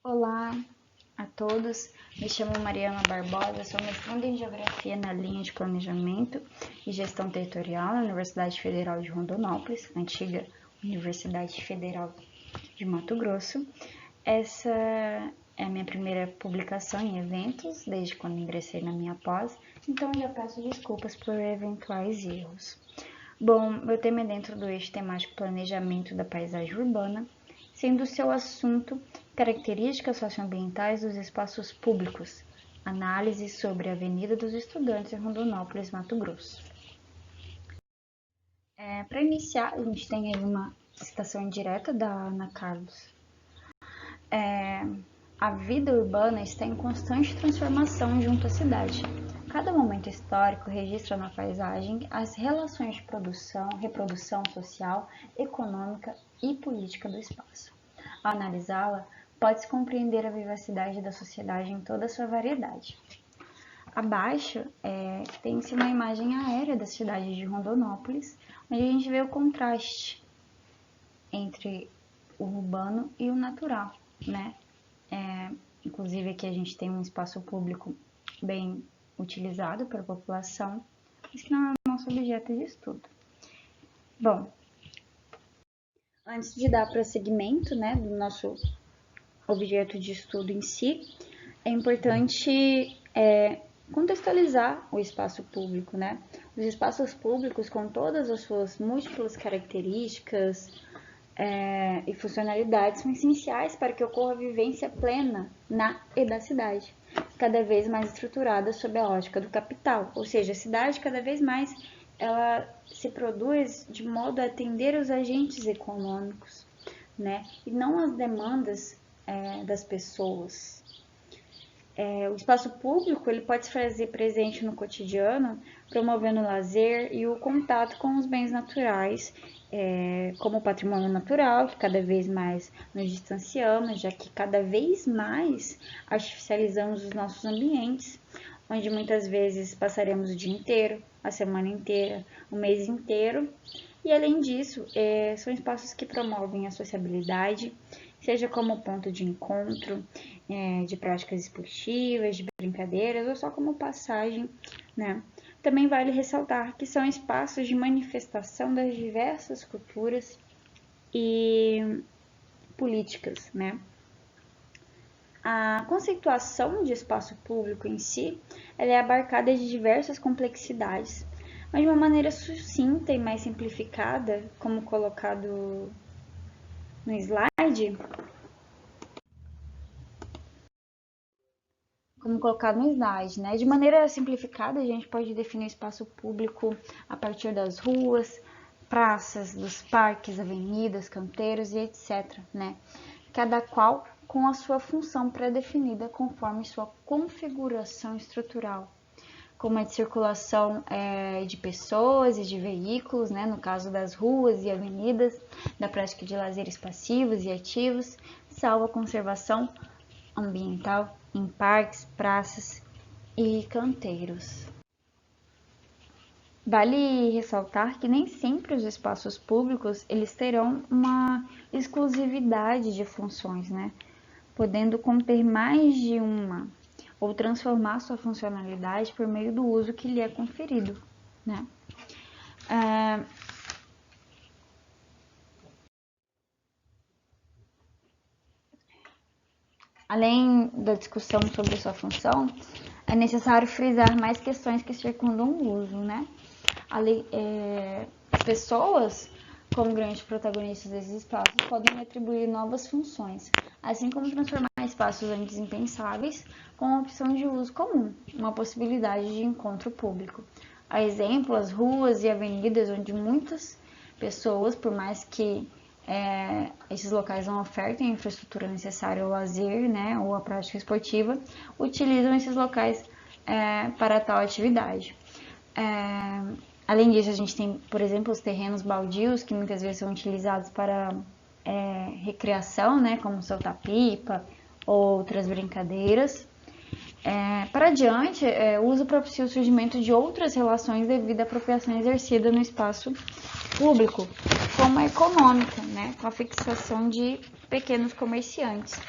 Olá a todos, me chamo Mariana Barbosa, sou mestranda em Geografia na linha de Planejamento e Gestão Territorial na Universidade Federal de Rondonópolis, antiga Universidade Federal de Mato Grosso. Essa é a minha primeira publicação em eventos, desde quando ingressei na minha pós, então já peço desculpas por eventuais erros. Bom, meu tema é dentro do eixo temático Planejamento da Paisagem Urbana, sendo seu assunto características socioambientais dos espaços públicos, análise sobre a Avenida dos Estudantes em Rondonópolis, Mato Grosso. Para iniciar, a gente tem aí uma citação indireta da Ana Carlos. A vida urbana está em constante transformação junto à cidade. Cada momento histórico registra na paisagem as relações de produção, reprodução social, econômica e política do espaço. Ao analisá-la, pode-se compreender a vivacidade da sociedade em toda a sua variedade. Abaixo tem-se uma imagem aérea da cidade de Rondonópolis, onde a gente vê o contraste entre o urbano e o natural, né? Inclusive aqui a gente tem um espaço público bem utilizado pela população, mas que não é o nosso objeto de estudo. Bom, antes de dar prosseguimento, né, do nosso objeto de estudo em si, é importante contextualizar o espaço público, né? Os espaços públicos, com todas as suas múltiplas características e funcionalidades, são essenciais para que ocorra a vivência plena na e da cidade, cada vez mais estruturada sob a ótica do capital, ou seja, a cidade cada vez mais ela se produz de modo a atender os agentes econômicos, né? E não as demandas das pessoas. O espaço público ele pode se fazer presente no cotidiano, promovendo o lazer e o contato com os bens naturais, como o patrimônio natural, que cada vez mais nos distanciamos, já que cada vez mais artificializamos os nossos ambientes, onde muitas vezes passaremos o dia inteiro, a semana inteira, o mês inteiro. E além disso, são espaços que promovem a sociabilidade, seja como ponto de encontro, de práticas esportivas, de brincadeiras, ou só como passagem, né? Também vale ressaltar que são espaços de manifestação das diversas culturas e políticas, né? A conceituação de espaço público em si, ela é abarcada de diversas complexidades, mas de uma maneira sucinta e mais simplificada, como colocado no slide, né? De maneira simplificada, a gente pode definir o espaço público a partir das ruas, praças, dos parques, avenidas, canteiros e etc, né? Cada qual com a sua função pré-definida conforme sua configuração estrutural, como a de circulação de pessoas e de veículos, né? No caso das ruas e avenidas, da prática de lazeres passivos e ativos, salvo a conservação ambiental em parques, praças e canteiros. Vale ressaltar que nem sempre os espaços públicos eles terão uma exclusividade de funções, né? Podendo conter mais de uma ou transformar sua funcionalidade por meio do uso que lhe é conferido, né? Além da discussão sobre sua função, é necessário frisar mais questões que circundam o uso, né? Pessoas, como grandes protagonistas desses espaços, podem atribuir novas funções, assim como transformar espaços antes impensáveis com a opção de uso comum, uma possibilidade de encontro público. A exemplo, as ruas e avenidas onde muitas pessoas, por mais que esses locais não ofertem a infraestrutura necessária ao lazer, né, ou à prática esportiva, utilizam esses locais para tal atividade. Além disso, a gente tem, por exemplo, os terrenos baldios, que muitas vezes são utilizados para recreação, né, como soltar pipa ou outras brincadeiras. Para adiante, o uso propicia o surgimento de outras relações devido à apropriação exercida no espaço público, como a econômica, né, com a fixação de pequenos comerciantes,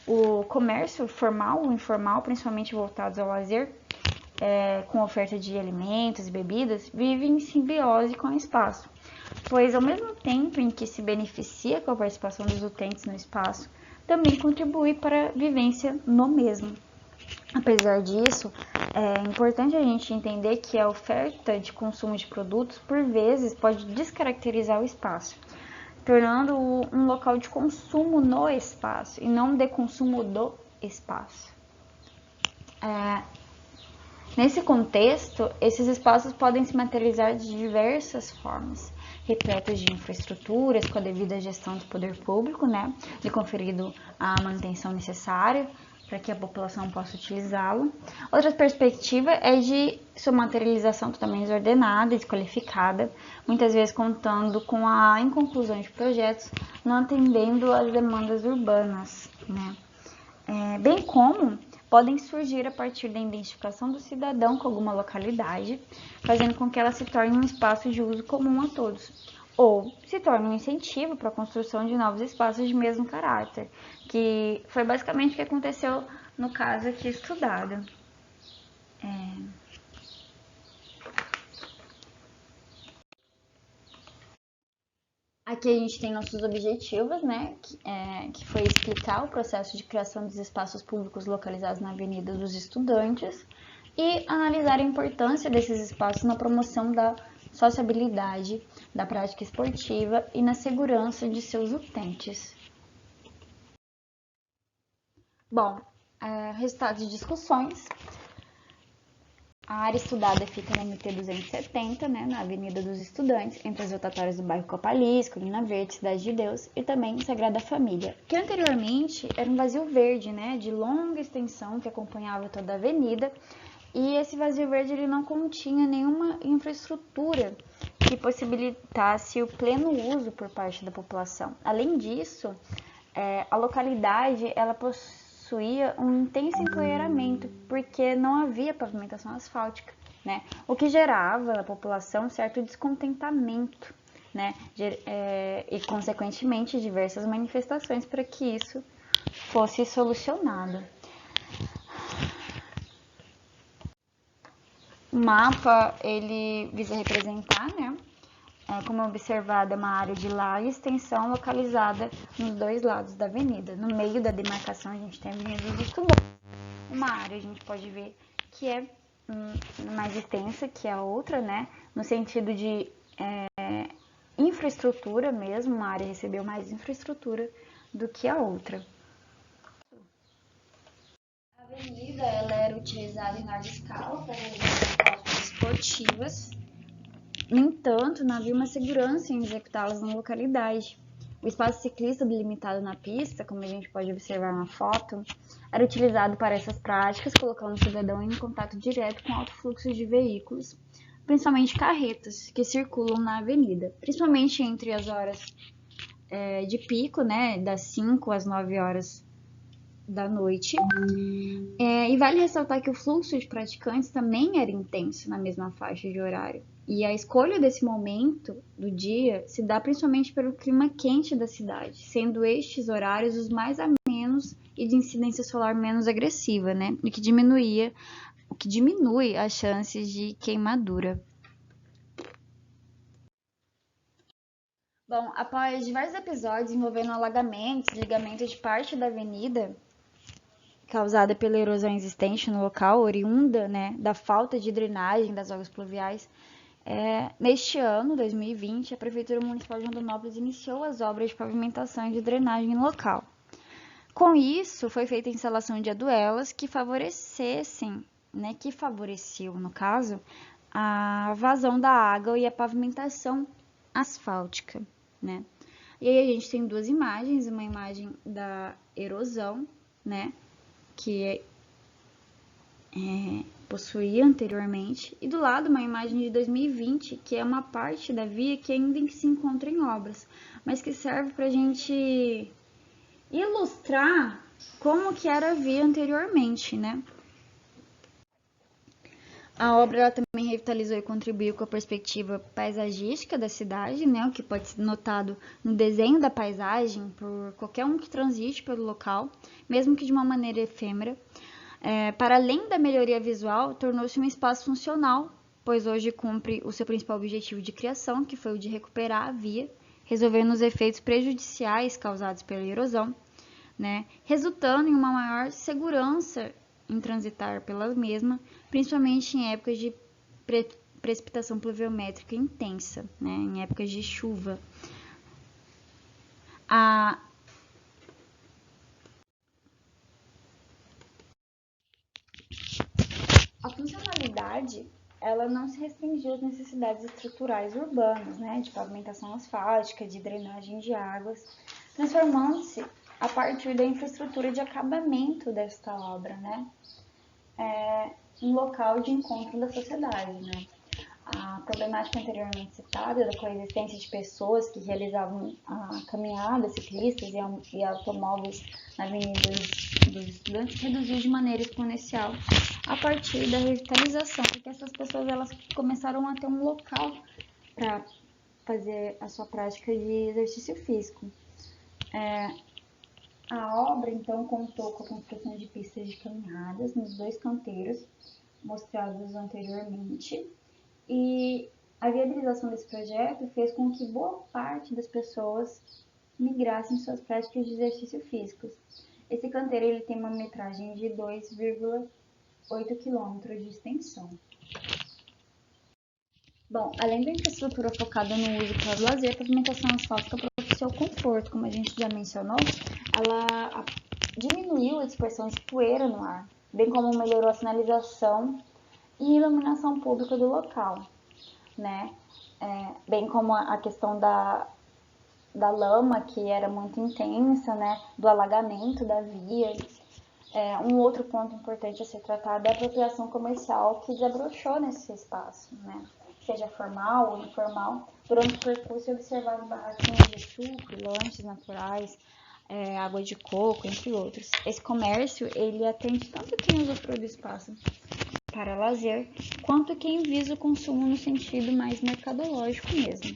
O comércio formal ou informal, principalmente voltados ao lazer, com oferta de alimentos e bebidas, vive em simbiose com o espaço, pois ao mesmo tempo em que se beneficia com a participação dos utentes no espaço, também contribui para a vivência no mesmo. Apesar disso, é importante a gente entender que a oferta de consumo de produtos, por vezes, pode descaracterizar o espaço, tornando-o um local de consumo no espaço e não de consumo do espaço. Nesse contexto, esses espaços podem se materializar de diversas formas, repletos de infraestruturas com a devida gestão do poder público, né, de conferido a manutenção necessária para que a população possa utilizá-lo. Outra perspectiva é de sua materialização totalmente desordenada e desqualificada, muitas vezes contando com a inconclusão de projetos, não atendendo às demandas urbanas, né, bem como podem surgir a partir da identificação do cidadão com alguma localidade, fazendo com que ela se torne um espaço de uso comum a todos, ou se torne um incentivo para a construção de novos espaços de mesmo caráter, que foi basicamente o que aconteceu no caso aqui estudado. Aqui a gente tem nossos objetivos, né, que foi explicar o processo de criação dos espaços públicos localizados na Avenida dos Estudantes e analisar a importância desses espaços na promoção da sociabilidade, da prática esportiva e na segurança de seus utentes. Bom, resultados de discussões. A área estudada fica na MT 270, né, na Avenida dos Estudantes, entre as rotatórias do bairro Copalis, Colina Verde, Cidade de Deus e também Sagrada Família, que anteriormente era um vazio verde, né, de longa extensão que acompanhava toda a avenida, e esse vazio verde ele não continha nenhuma infraestrutura que possibilitasse o pleno uso por parte da população. Além disso, a localidade ela possuía um intenso empoeiramento, porque não havia pavimentação asfáltica, né? O que gerava na população certo descontentamento, né? E, consequentemente, diversas manifestações para que isso fosse solucionado. O mapa, ele visa representar, né? Como observado, é uma área de larga extensão localizada nos dois lados da avenida. No meio da demarcação, a gente tem a Avenida dos Estudantes. Uma área a gente pode ver que é mais extensa que a outra, né? No sentido de infraestrutura mesmo, uma área recebeu mais infraestrutura do que a outra. A avenida ela era utilizada em larga escala para realizar esportivas. No entanto, não havia uma segurança em executá-las na localidade. O espaço ciclista delimitado na pista, como a gente pode observar na foto, era utilizado para essas práticas, colocando o cidadão em contato direto com alto fluxo de veículos, principalmente carretas, que circulam na avenida, principalmente entre as horas de pico, né, das 5 às 9 horas da noite. E vale ressaltar que o fluxo de praticantes também era intenso na mesma faixa de horário. E a escolha desse momento do dia se dá principalmente pelo clima quente da cidade, sendo estes horários os mais amenos e de incidência solar menos agressiva, né? O que diminui as chances de queimadura. Bom, após diversos episódios envolvendo alagamentos, ligamento de parte da avenida, causada pela erosão existente no local, oriunda, né, da falta de drenagem das águas pluviais, neste ano, 2020, a Prefeitura Municipal de Rondonópolis iniciou as obras de pavimentação e de drenagem no local. Com isso, foi feita a instalação de aduelas que favoreciam, no caso, a vazão da água e a pavimentação asfáltica, né? E aí a gente tem duas imagens, uma imagem da erosão, né, que possuía anteriormente, e do lado uma imagem de 2020, que é uma parte da via que ainda se encontra em obras, mas que serve para a gente ilustrar como que era a via anteriormente, né? A obra ela também revitalizou e contribuiu com a perspectiva paisagística da cidade, né, o que pode ser notado no desenho da paisagem por qualquer um que transite pelo local, mesmo que de uma maneira efêmera. Para além da melhoria visual, tornou-se um espaço funcional, pois hoje cumpre o seu principal objetivo de criação, que foi o de recuperar a via, resolvendo os efeitos prejudiciais causados pela erosão, né, resultando em uma maior segurança em transitar pela mesma, principalmente em épocas de precipitação pluviométrica intensa, né, em épocas de chuva. A funcionalidade ela não se restringiu às necessidades estruturais urbanas, né, de pavimentação asfáltica, de drenagem de águas, transformando-se a partir da infraestrutura de acabamento desta obra, né, um local de encontro da sociedade, né. A problemática anteriormente citada da coexistência de pessoas que realizavam a caminhada, ciclistas e automóveis na Avenida dos Estudantes reduziu de maneira exponencial a partir da revitalização, porque essas pessoas elas começaram a ter um local para fazer a sua prática de exercício físico. A obra, então, contou com a construção de pistas de caminhadas nos dois canteiros mostrados anteriormente, e a viabilização desse projeto fez com que boa parte das pessoas migrassem suas práticas de exercício físicos. Esse canteiro ele tem uma metragem de 2,8 km de extensão. Bom, além da infraestrutura focada no uso para o lazer, a pavimentação asfáltica propiciou conforto, como a gente já mencionou, ela diminuiu a dispersão de poeira no ar, bem como melhorou a sinalização e iluminação pública do local, né? Bem como a questão da lama, que era muito intensa, né? Do alagamento da via. Um outro ponto importante a ser tratado é a apropriação comercial que desabrochou nesse espaço, né? Seja formal ou informal. Durante o percurso, observaram barraquinhas de suco, lanches naturais, água de coco, entre outros. Esse comércio, ele atende tanto quem usufrui do espaço para lazer, quanto quem visa o consumo no sentido mais mercadológico mesmo.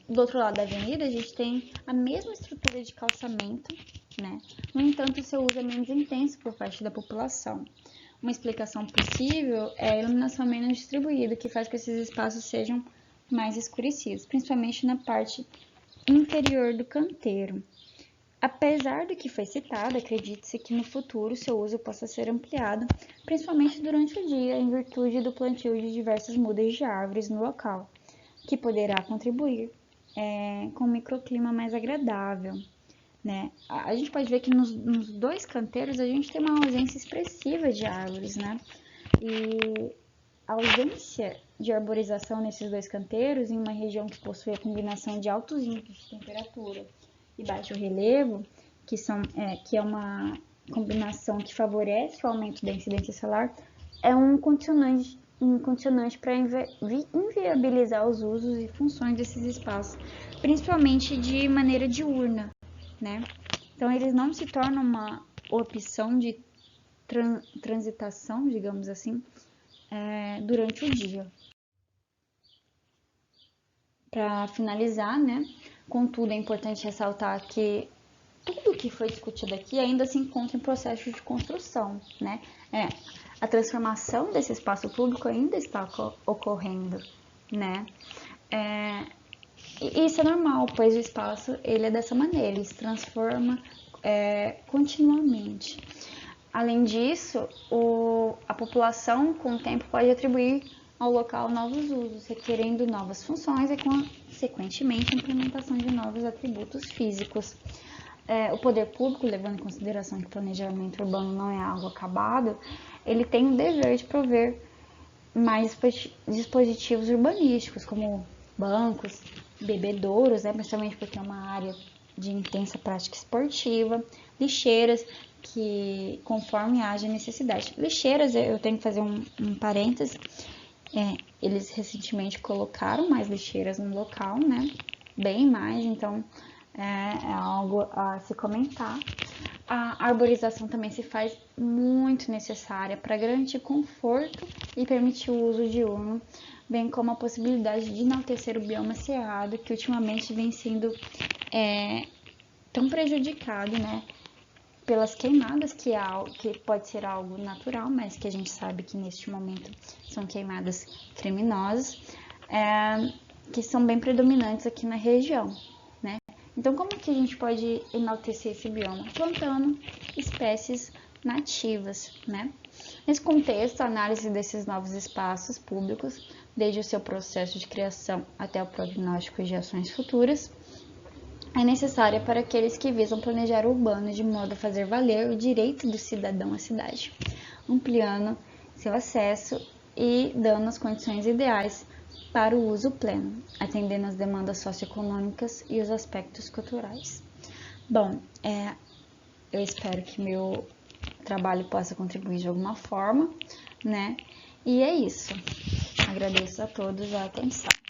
Do outro lado da avenida, a gente tem a mesma estrutura de calçamento, né? No entanto, o seu uso é menos intenso por parte da população. Uma explicação possível é a iluminação menos distribuída, que faz com que esses espaços sejam mais escurecidos, principalmente na parte inferior do canteiro. Apesar do que foi citado, acredite-se que no futuro seu uso possa ser ampliado, principalmente durante o dia, em virtude do plantio de diversas mudas de árvores no local, que poderá contribuir com um microclima mais agradável, né? A gente pode ver que nos dois canteiros a gente tem uma ausência expressiva de árvores, né? E a ausência de arborização nesses dois canteiros, em uma região que possui a combinação de altos índices de temperatura e baixo relevo, que é uma combinação que favorece o aumento da incidência solar, é um condicionante para inviabilizar os usos e funções desses espaços, principalmente de maneira diurna, né? Então, eles não se tornam uma opção de transitação, digamos assim, durante o dia. Para finalizar, né? Contudo, é importante ressaltar que tudo que foi discutido aqui ainda se encontra em processo de construção, né? A transformação desse espaço público ainda está ocorrendo, né? E isso é normal, pois o espaço ele é dessa maneira, ele se transforma continuamente. Além disso, a população, com o tempo, pode atribuir ao local novos usos, requerendo novas funções e, consequentemente, a implementação de novos atributos físicos. O poder público, levando em consideração que o planejamento urbano não é algo acabado, ele tem o dever de prover mais dispositivos urbanísticos, como bancos, bebedouros, né, principalmente porque é uma área de intensa prática esportiva, lixeiras, que conforme haja necessidade. Lixeiras, eu tenho que fazer um parêntese, eles recentemente colocaram mais lixeiras no local, né, bem mais, então é algo a se comentar, A arborização também se faz muito necessária para garantir conforto e permitir o uso diurno, bem como a possibilidade de enaltecer o bioma cerrado, que ultimamente vem sendo tão prejudicado, né, pelas queimadas, que pode ser algo natural, mas que a gente sabe que neste momento são queimadas criminosas, que são bem predominantes aqui na região, né? Então, como que a gente pode enaltecer esse bioma? Plantando espécies nativas, né? Nesse contexto, a análise desses novos espaços públicos, desde o seu processo de criação até o prognóstico de ações futuras, é necessária para aqueles que visam planejar o urbano de modo a fazer valer o direito do cidadão à cidade, ampliando seu acesso e dando as condições ideais para o uso pleno, atendendo às demandas socioeconômicas e os aspectos culturais. Bom, eu espero que meu trabalho possa contribuir de alguma forma, né? E é isso. Agradeço a todos a atenção.